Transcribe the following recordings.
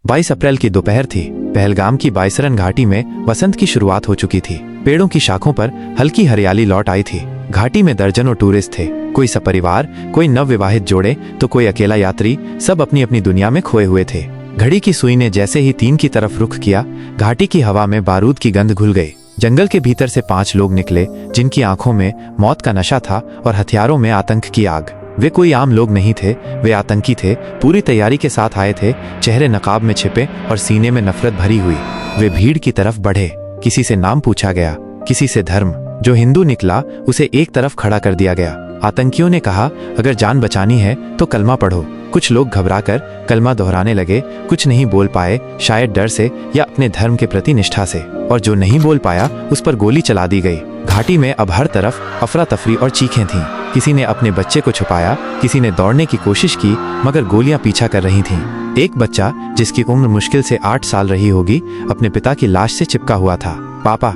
22 अप्रैल की दोपहर थी। पहलगाम की बाइसरन घाटी में वसंत की शुरुआत हो चुकी थी। पेड़ों की शाखों पर हल्की हरियाली लौट आई थी। घाटी में दर्जनों टूरिस्ट थे, कोई सपरिवार, कोई नवविवाहित जोड़े तो कोई अकेला यात्री, सब अपनी अपनी दुनिया में खोए हुए थे। घड़ी की सुई ने जैसे ही 3 की तरफ रुख किया, घाटी की हवा में बारूद की गंध घुल गई। जंगल के भीतर से 5 लोग निकले, जिनकी आंखों में मौत का नशा था और हथियारों में आतंक की आग। वे कोई आम लोग नहीं थे, वे आतंकी थे। पूरी तैयारी के साथ आए थे, चेहरे नकाब में छिपे और सीने में नफरत भरी हुई। वे भीड़ की तरफ बढ़े। किसी से नाम पूछा गया, किसी से धर्म। जो हिंदू निकला उसे एक तरफ खड़ा कर दिया गया। आतंकियों ने कहा, अगर जान बचानी है तो कलमा पढ़ो। कुछ लोग घबराकर कलमा दोहराने लगे, कुछ नहीं बोल पाए, शायद डर से या अपने धर्म के प्रति निष्ठा से। और जो नहीं बोल पाया उस पर गोली चला दी गई। घाटी में अब हर तरफ अफरा तफरी और चीखें थीं। किसी ने अपने बच्चे को छुपाया, किसी ने दौड़ने की कोशिश की, मगर गोलियां पीछा कर रही थीं। एक बच्चा, जिसकी उम्र मुश्किल से 8 साल रही होगी, अपने पिता की लाश से चिपका हुआ था। पापा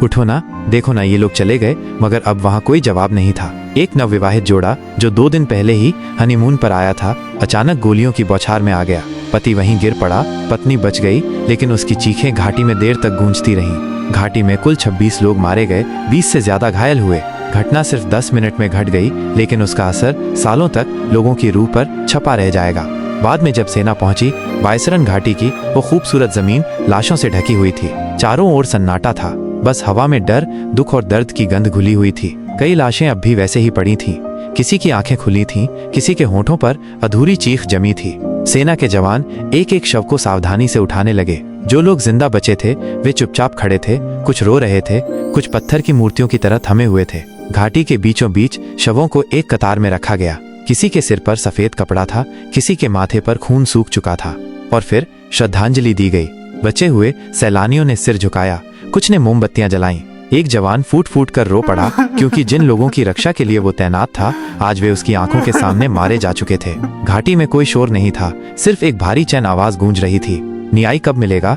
उठो ना, देखो ना, ये लोग चले गए। मगर अब वहाँ कोई जवाब नहीं था। एक नवविवाहित जोड़ा जो 2 दिन पहले ही हनीमून पर आया था, अचानक गोलियों की बौछार में आ गया। पति वहीं गिर पड़ा, पत्नी बच गई, लेकिन उसकी चीखें घाटी में देर तक गूंजती रहीं। घाटी में कुल 26 लोग मारे गए, 20 से ज्यादा घायल हुए। घटना सिर्फ 10 मिनट में घट गई, लेकिन उसका असर सालों तक लोगों की रूह पर छपा रह जाएगा। बाद में जब सेना पहुंची, बाइसरन घाटी की वो खूबसूरत जमीन लाशों से ढकी हुई थी। चारों ओर सन्नाटा था, बस हवा में डर, दुख और दर्द की गंध घुली हुई थी। कई लाशें अब भी वैसे ही पड़ी थीं। किसी की आंखें खुली थीं, किसी के होंठों पर अधूरी चीख जमी थी। सेना के जवान एक एक शव को सावधानी से उठाने लगे। जो लोग जिंदा बचे थे वे चुपचाप खड़े थे, कुछ रो रहे थे, कुछ पत्थर की मूर्तियों की तरह थमे हुए थे। घाटी के बीचों बीच शवों को एक कतार में रखा गया। किसी के सिर पर सफेद कपड़ा था, किसी के माथे पर खून सूख चुका था। और फिर श्रद्धांजलि दी गई। बचे हुए सैलानियों ने सिर झुकाया, कुछ ने मोमबत्तियां जलाईं। एक जवान फूट फूट कर रो पड़ा, क्योंकि जिन लोगों की रक्षा के लिए वो तैनात था, आज वे उसकी आंखों के सामने मारे जा चुके थे। घाटी में कोई शोर नहीं था, सिर्फ एक भारी चैन आवाज गूंज रही थी। न्याय कब मिलेगा?